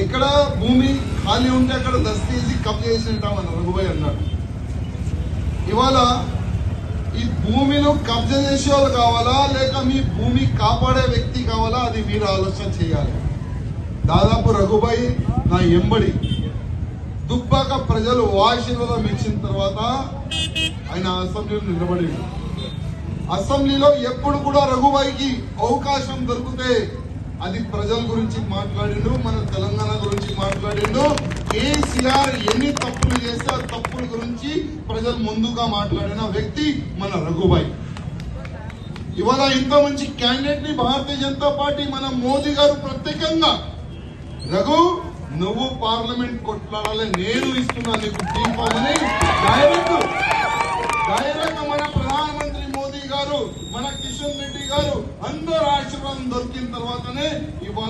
ఎక్కడ భూమి ఖాళీ ఉంటే అక్కడ దస్తేసి కబ్జా చేసినట్టామని రఘుబాయ్ అన్నాడు. ఇవాళ ఈ భూమిలో కబ్జా చేసే వాళ్ళు కావాలా లేక మీ భూమి కాపాడే వ్యక్తి కావాలా, అది మీరు ఆలోచన చేయాలి. దాదాపు రఘుబాయ్ నా ఎంబడి దుబ్బాక ప్రజలు ఆశీర్వాదం ఇచ్చిన తర్వాత ఆయన అసెంబ్లీలో నిలబడి, అసెంబ్లీలో ఎప్పుడు కూడా రఘుబాయికి అవకాశం దొరికితే అది ప్రజల గురించి మాట్లాడిండు, మన తెలంగాణ గురించి మాట్లాడిండు. కేసీఆర్ ఎన్ని తప్పులు చేస్తే ఆ తప్పుల గురించి ప్రజలు ముందుగా మాట్లాడిన వ్యక్తి మన రఘుబాయి. ఇవాళ ఇంత మంచి క్యాండిడేట్ ని భారతీయ జనతా పార్టీ మన మోదీ గారు ప్రత్యేకంగా, రఘు నువ్వు పార్లమెంట్ కొట్లాడాలి, నేను ఇస్తున్నా నీకు టీఫామ్ అని డైరెక్ట్ మన ప్రధానమంత్రి మోదీ గారు, మన కిషన్ రెడ్డి గారు అందరూ ఆశీర్వాదం దొరికిన తర్వాతనే ఇవాళ